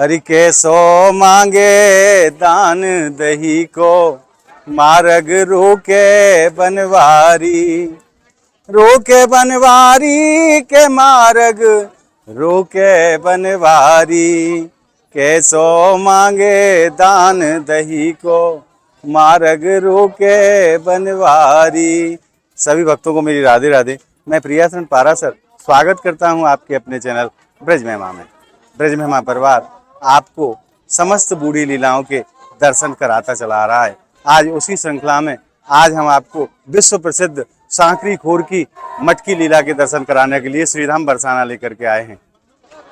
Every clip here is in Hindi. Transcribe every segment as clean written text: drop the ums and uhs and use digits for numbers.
हरि कैसो मांगे दान दही को, मार्ग रोके बनवारी। रोके बनवारी के मार्ग रोके बनवारी, कैसो मांगे दान दही को, मार्ग रोके बनवारी। सभी भक्तों को मेरी राधे राधे। मैं प्रियाशरण पाराशर स्वागत करता हूं आपके अपने चैनल ब्रज महिमा में। ब्रज महिमा परिवार आपको समस्त बूढ़ी लीलाओं के दर्शन कराता चला आ रहा है। आज उसी श्रृंखला में आज हम आपको विश्व प्रसिद्ध सांकरी खोर की मटकी लीला के दर्शन कराने के लिए श्रीधाम बरसाना लेकर के आए हैं।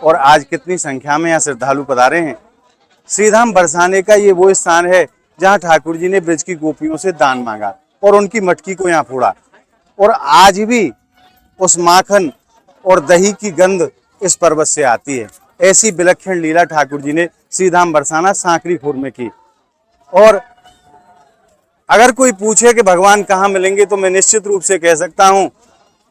और आज कितनी संख्या में यहाँ श्रद्धालु पधारे हैं। श्रीधाम बरसाने का ये वो स्थान है जहाँ ठाकुर जी ने ब्रज की गोपियों से दान मांगा और उनकी मटकी को यहाँ फोड़ा। और आज भी उस माखन और दही की गंध इस पर्वत से आती है। ऐसी विलक्षण लीला ठाकुर जी ने श्रीधाम बरसाना सांकरी खोर में की। और अगर कोई पूछे कि भगवान कहाँ मिलेंगे तो मैं निश्चित रूप से कह सकता हूँ,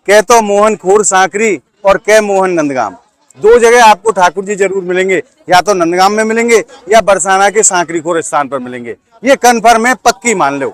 कह तो मोहन खोर सांकरी और कह मोहन नंदगाम। दो जगह आपको ठाकुर जी जरूर मिलेंगे, या तो नंदगाम में मिलेंगे या बरसाना के सांकरी खोर स्थान पर मिलेंगे। ये कन्फर्म है, पक्की मान लो।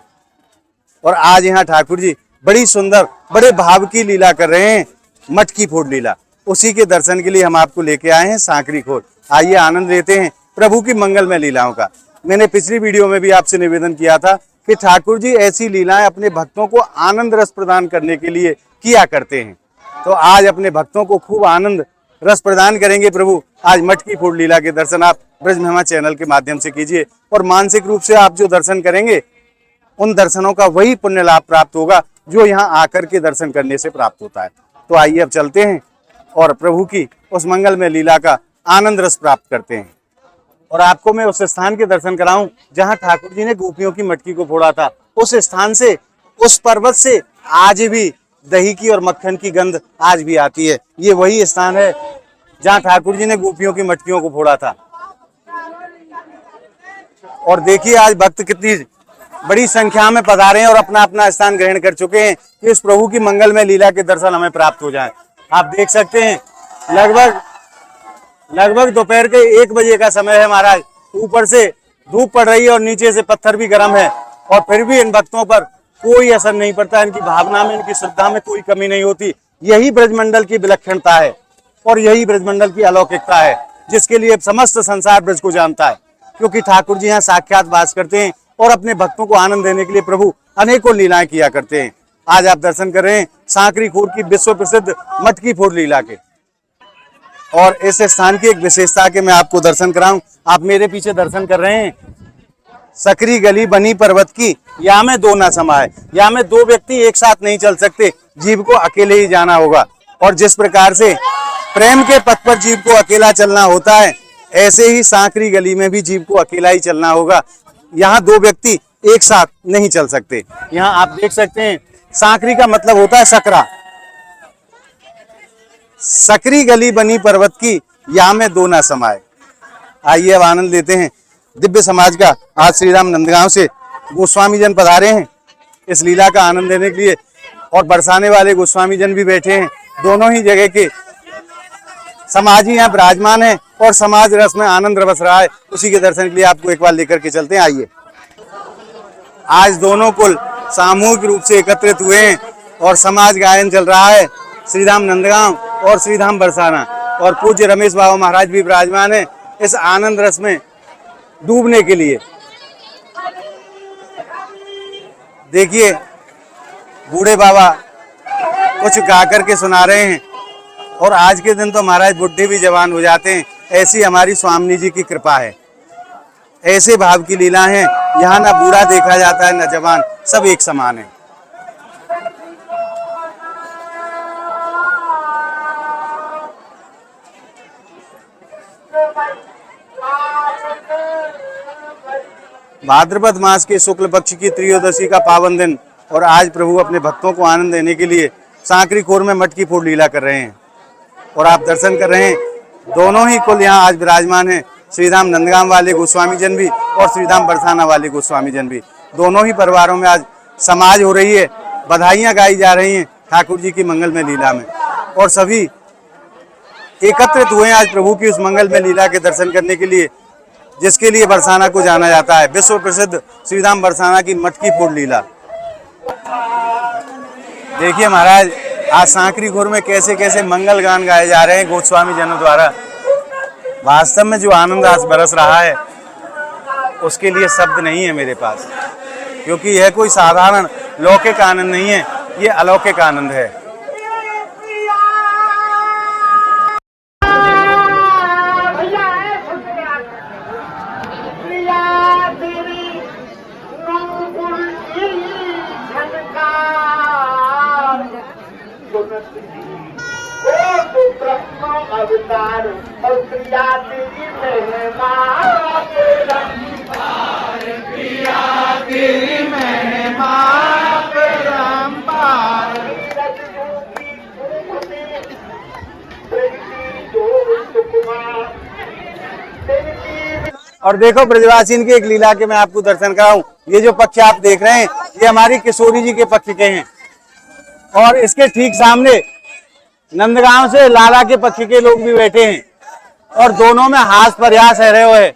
और आज यहाँ ठाकुर जी बड़ी सुंदर बड़े भाव की लीला कर रहे हैं, मटकी फोड़ लीला। उसी के दर्शन के लिए हम आपको लेके आए हैं सांकरी खोर। आइए आनंद लेते हैं प्रभु की मंगलमय लीलाओं का। मैंने पिछली वीडियो में भी आपसे निवेदन किया था कि ठाकुर जी ऐसी लीलाएं अपने भक्तों को आनंद रस प्रदान करने के लिए किया करते हैं। तो आज अपने भक्तों को खूब आनंद रस प्रदान करेंगे प्रभु। आज मटकी फोड़ लीला के दर्शन आप ब्रज महिमा चैनल के माध्यम से कीजिए। और मानसिक रूप से आप जो दर्शन करेंगे उन दर्शनों का वही पुण्य लाभ प्राप्त होगा जो यहाँ आकर के दर्शन करने से प्राप्त होता है। तो आइए अब चलते हैं और प्रभु की उस मंगलमय लीला का आनंद रस प्राप्त करते हैं। और आपको मैं उस स्थान के दर्शन कराऊं जहां ठाकुर जी ने गोपियों की मटकी को फोड़ा था। उस स्थान से, उस पर्वत से आज भी दही की और मक्खन की गंध आज भी आती है। ये वही स्थान है जहां ठाकुर जी ने गोपियों की मटकियों को फोड़ा था। और देखिए आज भक्त कितनी बड़ी संख्या में पधारे हैं और अपना अपना स्थान ग्रहण कर चुके हैं कि इस प्रभु की मंगलमय लीला के दर्शन हमें प्राप्त हो जाए। आप देख सकते हैं लगभग दोपहर के 1 बजे का समय है महाराज। ऊपर से धूप पड़ रही है और नीचे से पत्थर भी गर्म है, और फिर भी इन भक्तों पर कोई असर नहीं पड़ता। इनकी भावना में, इनकी श्रद्धा में कोई कमी नहीं होती। यही ब्रजमंडल की विलक्षणता है और यही ब्रजमंडल की अलौकिकता है, जिसके लिए समस्त संसार ब्रज को जानता है। क्योंकि ठाकुर जी यहाँ साक्षात वास करते हैं और अपने भक्तों को आनंद देने के लिए प्रभु अनेकों लीलाएं किया करते हैं। आज आप दर्शन कर रहे हैं सांकरी खोर की विश्व प्रसिद्ध मटकी फोड़ लीला के। और इस स्थान की एक विशेषता के मैं आपको दर्शन कराऊं। आप मेरे पीछे दर्शन कर रहे हैं सकरी गली बनी पर्वत की, यहाँ में दो ना समाये। यहाँ में दो व्यक्ति एक साथ नहीं चल सकते, जीव को अकेले ही जाना होगा। और जिस प्रकार से प्रेम के पथ पर जीव को अकेला चलना होता है, ऐसे ही सांकरी गली में भी जीव को अकेला ही चलना होगा। यहाँ दो व्यक्ति एक साथ नहीं चल सकते। यहाँ आप देख सकते हैं सांकरी का मतलब होता है सकरा। सकरी गली बनी पर्वत की, यहाँ में दो ना समाये। आइए अब आनंद लेते हैं दिव्य समाज का। आज श्रीराम नंदगांव से गोस्वामी जन पधारे हैं इस लीला का आनंद लेने के लिए, और बरसाने वाले गोस्वामी जन भी बैठे हैं। दोनों ही जगह के समाज ही यहाँ विराजमान है और समाज रस में आनंद रस रहा है। उसी के दर्शन के लिए आपको एक बार लेकर के चलते हैं। आइए, आज दोनों कुल सामूहिक रूप से एकत्रित हुए हैं और समाज गायन चल रहा है। श्रीधाम नंदगांव और श्रीधाम बरसाना, और पूज्य रमेश बाबा महाराज भी विराजमान है इस आनंद रस में डूबने के लिए। देखिए बूढ़े बाबा कुछ गा करके सुना रहे हैं, और आज के दिन तो महाराज बुढ़े भी जवान हो जाते हैं। ऐसी हमारी स्वामी जी की कृपा है। ऐसे भाव की लीला है, यहाँ ना बूढ़ा देखा जाता है ना जवान, सब एक समान है। भाद्रपद मास के शुक्ल पक्ष की त्रयोदशी का पावन दिन, और आज प्रभु अपने भक्तों को आनंद देने के लिए सांकरी खोर में मटकी फोड़ लीला कर रहे हैं। और आप दर्शन कर रहे हैं दोनों ही कुल यहाँ आज विराजमान हैं। श्रीधाम नंदगांव वाले गोस्वामी जन भी और श्रीधाम बरसाना वाले गोस्वामी जन भी, दोनों ही परिवारों में आज समाज हो रही है। बधाइयाँ गाई जा रही हैं ठाकुर जी की मंगलमय लीला में, और सभी एकत्रित हुए हैं आज प्रभु की उस मंगल में लीला के दर्शन करने के लिए, जिसके लिए बरसाना को जाना जाता है। विश्व प्रसिद्ध श्रीधाम बरसाना की मटकी फोड़ लीला। देखिए महाराज, आज सांकरी खुर में कैसे कैसे मंगल गान गाए जा रहे हैं गोस्वामी जनों द्वारा। वास्तव में जो आनंद आज बरस रहा है उसके लिए शब्द नहीं है मेरे पास, क्योंकि यह कोई साधारण लौकिक आनंद नहीं है, ये अलौकिक आनंद है। अवतार और प्रिया तेरी महिमा, प्रिया तेरी महिमा परंपार। और देखो ब्रजवासी की एक लीला के मैं आपको दर्शन कराऊं। ये जो पक्ष आप देख रहे हैं ये हमारी किशोरी जी के पक्ष के हैं, और इसके ठीक सामने नंदगांव से लाला के पक्ष के लोग भी बैठे हैं, और दोनों में हास प्रयास है रहे हुए।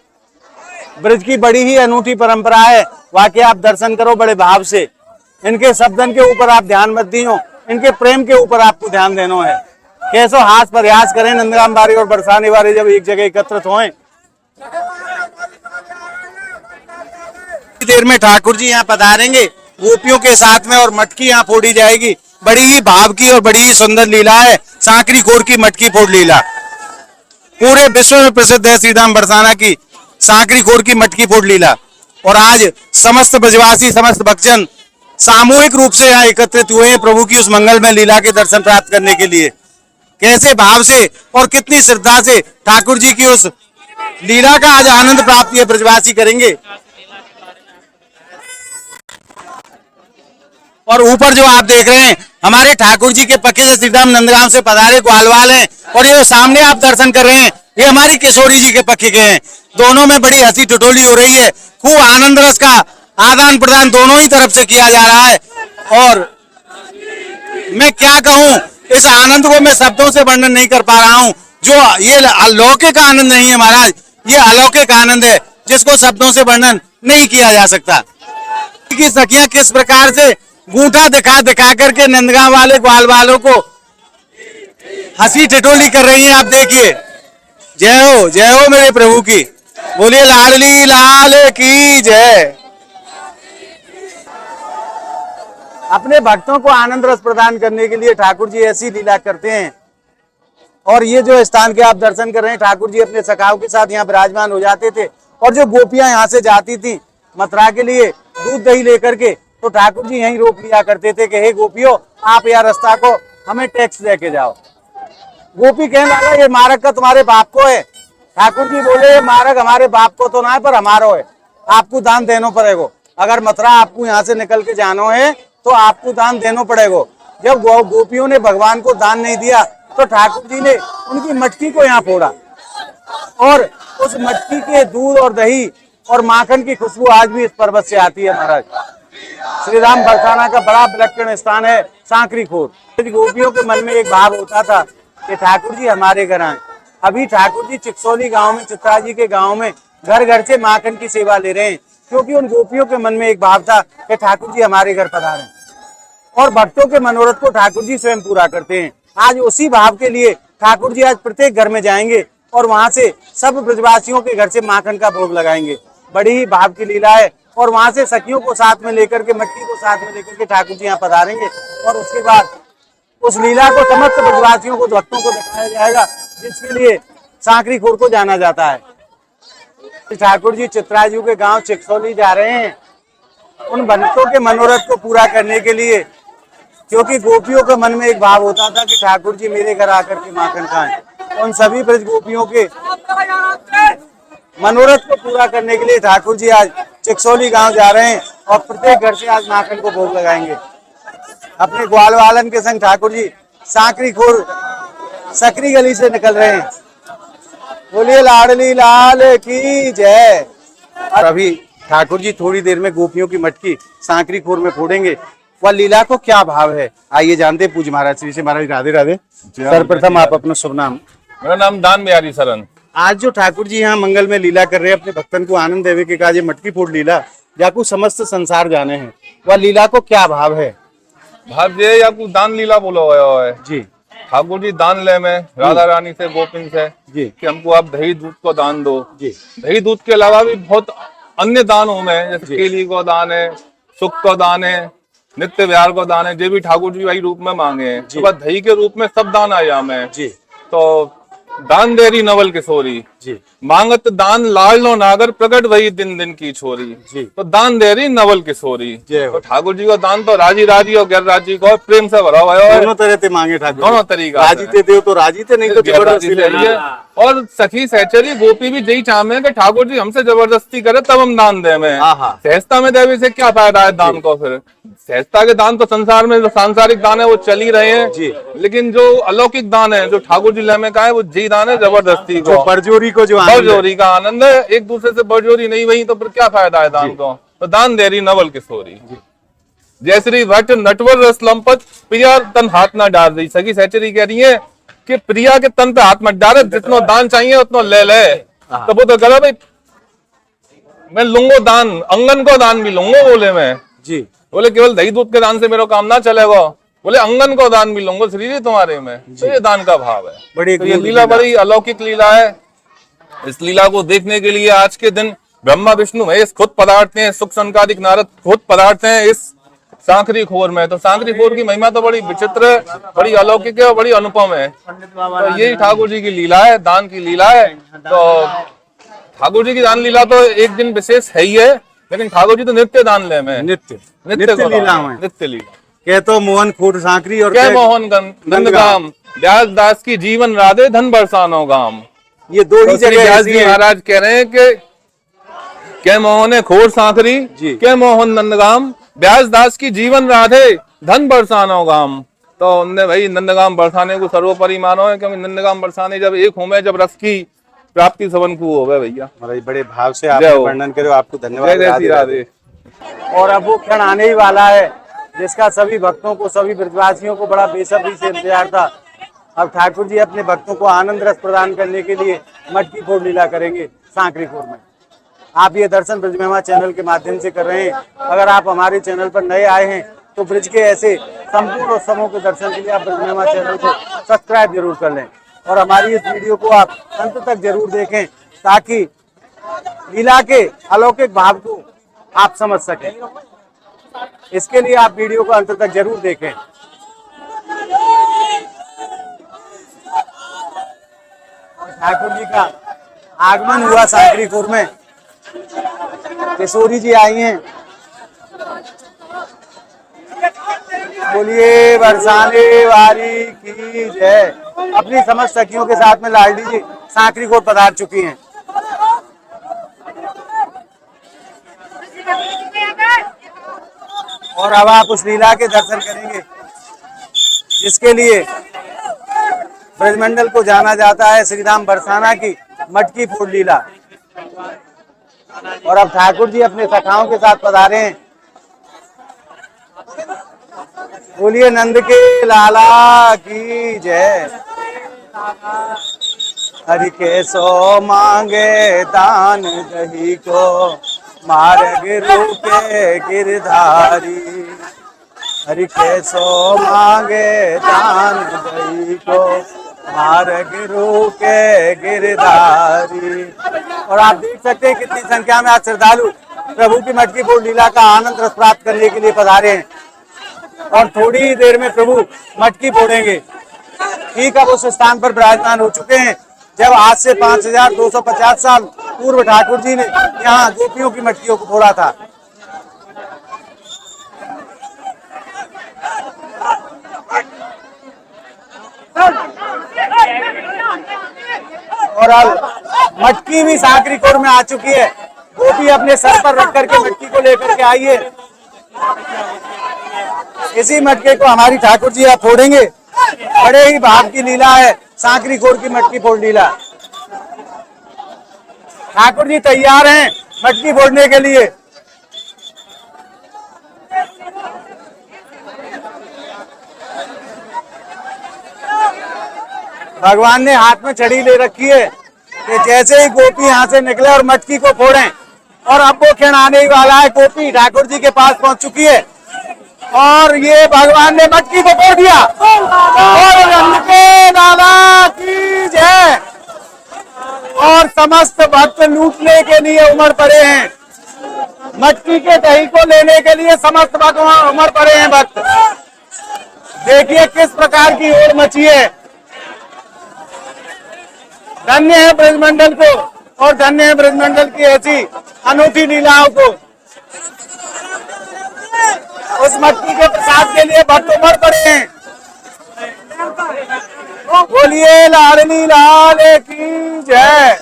ब्रज की बड़ी ही अनूठी परंपरा है, वाकई आप दर्शन करो बड़े भाव से। इनके शब्दन के ऊपर आप ध्यान मत दियो, इनके प्रेम के ऊपर आपको ध्यान देना है। कैसो हास प्रयास करें नंदगांव वाले और बरसाने वाले जब एक जगह एकत्रित हों। देर में ठाकुर जी यहाँ पधारेंगे गोपियों के साथ में, और मटकी यहाँ फोड़ी जाएगी। बड़ी ही भाव की और बड़ी ही सुंदर लीला है सांकरी खोर की मटकी फोड़ लीला। पूरे विश्व में प्रसिद्ध है श्रीधाम बरसाना की सांकरी खोर की मटकी फोड़ लीला। और आज समस्त ब्रजवासी, समस्त भक्तजन सामूहिक रूप से यहाँ एकत्रित हुए हैं प्रभु की उस मंगल में लीला के दर्शन प्राप्त करने के लिए। कैसे भाव से और कितनी श्रद्धा से ठाकुर जी की उस लीला का आज आनंद प्राप्त ये ब्रजवासी करेंगे। और ऊपर जो आप देख रहे हैं हमारे ठाकुर जी के पक्के से श्रीधाम नंदगांव से पधारे ग्वालवाल हैं, और ये जो सामने आप दर्शन कर रहे हैं ये हमारी किशोरी जी के पक्के के हैं। दोनों में बड़ी हंसी ठिठोली हो रही है, खूब आनंद रस का आदान प्रदान दोनों ही तरफ से किया जा रहा है। और मैं क्या कहूं, इस आनंद को मैं शब्दों से वर्णन नहीं कर पा रहा हूं। जो ये अलौकिक आनंद नहीं है महाराज, ये अलौकिक आनंद है जिसको शब्दों से वर्णन नहीं किया जा सकता। कि सखियां किस प्रकार से गूंठा दिखा दिखा करके नंदगांव वाले ग्वाल वालों को हंसी ठिठोली कर रही हैं। आप देखिए, जय हो मेरे प्रभु की, बोलिए लाडली लाल की जय। अपने भक्तों को आनंद रस प्रदान करने के लिए ठाकुर जी ऐसी लीला करते हैं। और ये जो स्थान के आप दर्शन कर रहे हैं, ठाकुर जी अपने सखाओं के साथ यहाँ विराजमान हो जाते थे, और जो गोपियां यहाँ से जाती थी मथुरा के लिए दूध दही लेकर के, तो ठाकुर जी यहीं रोक लिया करते थे कि हे गोपियों, आप यह रास्ता को हमें टैक्स लेके जाओ। गोपी कहने लगा ये मार्ग का तुम्हारे बाप को है। ठाकुर जी बोले ये मार्ग हमारे बाप को तो ना है, पर हमारो है, आपको दान देना पड़ेगा। अगर मथुरा आपको यहाँ से निकल के जाना है तो आपको दान देना पड़ेगा। जब गोपियों ने भगवान को दान नहीं दिया तो ठाकुर जी ने उनकी मटकी को यहाँ फोड़ा, और उस मटकी के दूध और दही और माखन की खुशबू आज भी इस पर्वत से आती है महाराज। श्रीधाम बरसाना का बड़ा विलक्षण स्थान है सांकरी खोर। गोपियों के मन में एक भाव होता था कि ठाकुर जी हमारे घर आए। अभी ठाकुर जी चिकसोली गांव में, चित्रा जी के गांव में घर घर से माखन की सेवा ले रहे हैं, क्योंकि उन गोपियों के मन में एक भाव था कि ठाकुर जी हमारे घर पधारे, और भक्तों के मनोरथ को ठाकुर जी स्वयं पूरा करते हैं। आज उसी भाव के लिए ठाकुर जी आज प्रत्येक घर में जाएंगे और वहां से सब ब्रजवासियों के घर से माखन का भोग लगाएंगे। बड़ी ही भाव की लीला है। और वहां से सखियों को साथ में लेकर के, मटकी को साथ में लेकर के ठाकुर जी यहाँ पधारेंगे, और उसके बाद उस लीला को समस्त ब्रजवासियों को, भक्तों को दिखाया जाएगा, जिसके लिए सांकरी खोर को जाना जाता है। ठाकुर जी चित्राजू के गांव चिकसोली जा रहे हैं उन भक्तों के मनोरथ को पूरा करने के लिए, क्योंकि गोपियों के मन में एक भाव होता था कि ठाकुर जी मेरे घर आकर के माखन खाएं। उन सभी ब्रज गोपियों के मनोरथ को पूरा करने के लिए ठाकुर जी आज चिकसोली गांव जा रहे हैं, और प्रत्येक घर से आज माखन को भोग लगाएंगे। अपने ग्वाल वालन के संग ठाकुर जी सांकरी खोर सकरी गली से निकल रहे हैं। बोलिए लाडली लाल की जय। और अभी ठाकुर जी थोड़ी देर में गोपियों की मटकी सांकरी खोर में फोड़ेंगे। वह लीला को क्या भाव है आइए जानते। पूज्य महाराज श्री से महाराज राधे राधे। सर्वप्रथम आप अपना शुभ नाम। मेरा नाम दान बिहारी सरन। आज जो ठाकुर जी यहाँ मंगल में लीला कर रहे हैं, अपने भक्तन को आनंद देवे के काज, ये मटकी फोड़ लीला जाकू समस्त संसार जाने हैं, वह लीला को क्या भाव है? भाव ये या कुछ दान लीला बोला हुआ है जी ठाकुर जी दान ले में राधा रानी से गोपिन से जी कि हमको आप दही दूध को दान दो। जी दही दूध के अलावा भी बहुत अन्य दानों में जैसे केली को दान है, सुख को दान है, नित्य विहार को दान है, ये भी ठाकुर जी वही रूप में मांगे हैं। तो बस दही के रूप में सब दान आया में जी तो दान देरी नवल किशोरी जी मांगत दान लाडलो नागर प्रकट वही दिन दिन की छोरी। जी। तो दान दे रही नवल किशोरी। जय हो। तो ठाकुर जी का दान तो राजी राजी और गैर राजी को प्रेम से भरा हुआ है। दोनों तरह से मांगे ठाकुर, दोनों तरीका राजी ते दे तो राजी थे, नहीं तो जबरदस्ती ले लिए। और सखी सहचरी गोपी भी यही चाहे कि ठाकुर जी हमसे जबरदस्ती करे तब हम दान दे में। आहा। सहजता में देवी से क्या फायदा है दान को? फिर सहजता के दान तो संसार में जो सांसारिक दान है वो चल ही रहे हैं जी। लेकिन जो अलौकिक दान है जो ठाकुर जी ले में का है वो जी दान है जबरदस्ती जो को, बरजोरी को, जो आनंद है। बरजोरी का आनंद है। एक दूसरे से बरजोरी नहीं वही तो फिर क्या फायदा है दान को? तो दान दे रही नवल किशोरी। जय श्री भट्ट नटवर रस लंपत प्रिया तन हाथ ना डाल रही। सगी सहचरी कह रही है कि प्रिया के तन पे हाथ मत डाले, जितना दान चाहिए उतना ले ले। तो वो तो कहा भाई मैं लूंगो दान, अंगन को दान भी लूंगो। बोले मैं जी बोले केवल दही दूध के दान से मेरा काम ना चलेगा, बोले अंगन को दान भी लूंगो श्री जी तुम्हारे में। तो ये दान का भाव है। बड़ी तो ये लीला बड़ी अलौकिक लीला है। इस लीला को देखने के लिए आज के दिन ब्रह्मा विष्णु महेश खुद पधारते हैं, सुख संकादिक नारद खुद पधारते हैं इस सांकरी खोर में। तो सांकरी खोर की महिमा तो बड़ी विचित्र है, बड़ी अलौकिक है और बड़ी अनुपम है। तो यही ठाकुर जी की लीला है, दान की लीला है। तो ठाकुर जी की दान लीला तो एक दिन विशेष है ही है, लेकिन ठाकुर जी तो नित्य दान ले में नित्य नित्य लीला में। नित्य लीला कह तो मोहन खूट सांकरी और क्या मोहन नंदगाम व्यास दास की जीवन राधे धन बरसानो गाम। ये दो ही तो श्री जगह व्यास ऐसी जी हैं। महाराज कह रहे हैं कि क्या मोहन खोर सांकरी जी। क्या मोहन नंदगाम व्यास दास की जीवन राधे धन बरसानो गाम। तो उनने भाई नंदगाम बरसाने को सर्वोपरि मानो है, क्योंकि नंदगाम बरसाने जब एक होमे जब रस की प्राप्ति सबन को हो गए भैया। महाराज बड़े भाव से आपने वर्णन करो, आपको धन्यवाद। जय जय श्री राधे। और अब वो क्षण आने ही वाला है जिसका सभी भक्तों को, सभी ब्रजवासियों को बड़ा बेसब्री से इंतजार था। अब ठाकुर जी अपने भक्तों को आनंद रस प्रदान करने के लिए मटकी फोड़ लीला करेंगे सांकरीपुर में। आप ये दर्शन ब्रज महिमा चैनल के माध्यम से कर रहे हैं। अगर आप हमारे चैनल पर नए आए हैं तो ब्रज के ऐसे संपूर्ण उत्सवों के दर्शन के लिए आप ब्रज महिमा चैनल को सब्सक्राइब जरूर कर लें और हमारी इस वीडियो को आप अंत तक जरूर देखें ताकि लीला के अलौकिक भाव को आप समझ सकें। इसके लिए आप वीडियो को अंत तक जरूर देखें। ठाकुर जी का आगमन हुआ सांकरीपुर में, किशोरी जी आई हैं। बोलिए बरसाने वाली की जय। अपनी समस्त सखियों के साथ में लाडली जी सांकरीपुर पधार चुकी हैं। और अब आप उस लीला के दर्शन करेंगे जिसके लिए ब्रजमंडल को जाना जाता है श्रीराम बरसाना की मटकी फोड़ लीला। और अब ठाकुर जी अपने सखाओं के साथ पधारे हैं। बोलिए नंद के लाला की जय। हरि के सो मांगे दान दही को मार्ग रूपे गिरधारी। हरि के सो मांगे दान दही को मार्ग रूपे गिरधारी। और आप देख सकते हैं कितनी संख्या में आज श्रद्धालु प्रभु की मटकी फोड़ लीला का आनंद रस प्राप्त करने के लिए पधारे हैं। और थोड़ी ही देर में प्रभु मटकी फोड़ेंगे। ठीक अब उस स्थान पर विराजमान हो चुके हैं जब आज से 5250 साल पूर्व ठाकुर जी ने यहाँ गोपियों की मटकियों को फोड़ा था। और अब मटकी भी सांकरीपुर में आ चुकी है। गोपी अपने सर पर रख करके मटकी को लेकर के आई है। इसी मटके को हमारी ठाकुर जी आप फोड़ेंगे। बड़े ही भाव की लीला है सांकरीपुर की मटकी फोड़ लीला। ठाकुर जी तैयार हैं मटकी फोड़ने के लिए। भगवान ने हाथ में छड़ी ले रखी है कि जैसे ही गोपी यहाँ से निकले और मटकी को फोड़ें, और अब वो क्षण आने ही वाला है। गोपी ठाकुर जी के पास पहुंच चुकी है और ये भगवान ने मटकी को फोड़ दिया और रंग के दादा की जय। और समस्त भक्त लूटने के लिए उमड़ पड़े हैं, मटकी के दही को लेने के लिए समस्त भक्त उमड़ पड़े हैं। भक्त देखिए किस प्रकार की होड़ मची है। धन्य है ब्रजमंडल को और धन्य है ब्रजमंडल की ऐसी अनूठी लीलाओं को। उस मटकी के प्रसाद के लिए भक्त उमड़ पड़े हैं। बोलिए लाडली लाल की जय।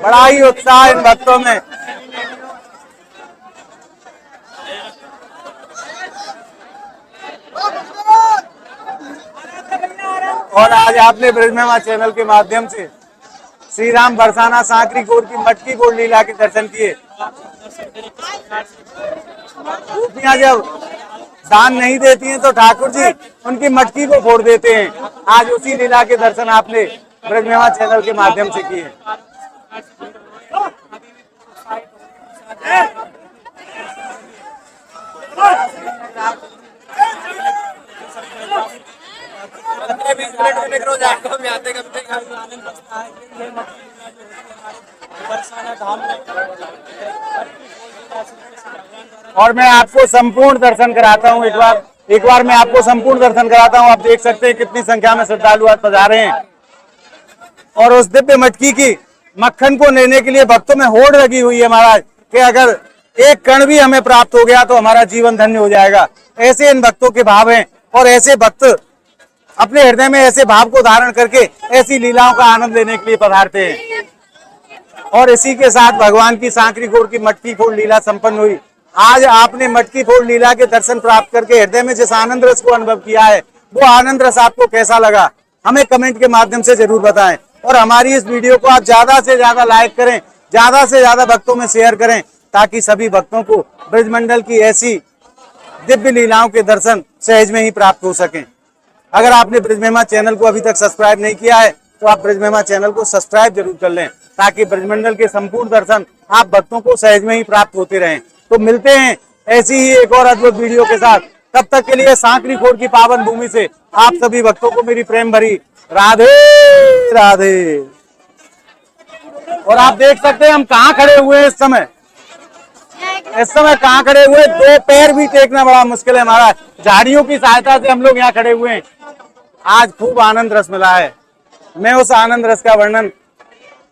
बड़ा ही उत्साह इन भक्तों में। और आज आपने ब्रजमहिमा चैनल के माध्यम से श्री राम बरसाना सांकरी गोर की मटकी गोड़ लीला के दर्शन किए। गोपियां जब दान नहीं देती हैं तो ठाकुर जी उनकी मटकी को फोड़ देते हैं। आज उसी लीला के दर्शन आपने ब्रजमहिमा चैनल के माध्यम से किए। और मैं आपको संपूर्ण दर्शन कराता हूँ। एक बार मैं आपको संपूर्ण दर्शन कराता हूँ। आप देख सकते हैं कितनी संख्या में श्रद्धालु आज पधारे हैं और उस दिव्य मटकी की मक्खन को लेने के लिए भक्तों में होड़ लगी हुई है महाराज कि अगर एक कण भी हमें प्राप्त हो गया तो हमारा जीवन धन्य हो जाएगा। ऐसे इन भक्तों के भाव हैं और ऐसे भक्त अपने हृदय में ऐसे भाव को धारण करके ऐसी लीलाओं का आनंद लेने के लिए पधारते हैं। और इसी के साथ भगवान की सांकरी गोड़ की मटकी फोड़ लीला संपन्न हुई। आज आपने मटकी फोड़ लीला के दर्शन प्राप्त करके हृदय में जिस आनंद रस को अनुभव किया है वो आनंद रस आपको कैसा लगा हमें कमेंट के माध्यम से जरूर बताएं। और हमारी इस वीडियो को आप ज्यादा से ज्यादा लाइक करें, ज्यादा से ज्यादा भक्तों में शेयर करें ताकि सभी भक्तों को ब्रजमंडल की ऐसी दिव्य लीलाओं के दर्शन सहज में ही प्राप्त हो सकें। अगर आपने ब्रजमहिमा चैनल को अभी तक सब्सक्राइब नहीं किया है तो आप ब्रजमहिमा चैनल को सब्सक्राइब जरूर कर लें ताकि ब्रजमंडल के संपूर्ण दर्शन आप भक्तों को सहज में ही प्राप्त होते रहें। तो मिलते हैं ऐसी ही एक और अद्भुत वीडियो के साथ। तब तक के लिए सांकरी गोड़ की पावन भूमि से आप सभी भक्तों को मेरी प्रेम भरी राधे राधे। और आप देख सकते हैं हम कहाँ खड़े हुए हैं इस समय कहाँ खड़े हुए, दो पैर भी टेकना बड़ा मुश्किल है हमारा। झाड़ियों की सहायता से हम लोग यहाँ खड़े हुए हैं। आज खूब आनंद रस मिला है। मैं उस आनंद रस का वर्णन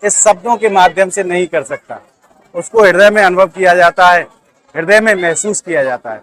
इस शब्दों के माध्यम से नहीं कर सकता। उसको हृदय में अनुभव किया जाता है, हृदय में महसूस किया जाता है।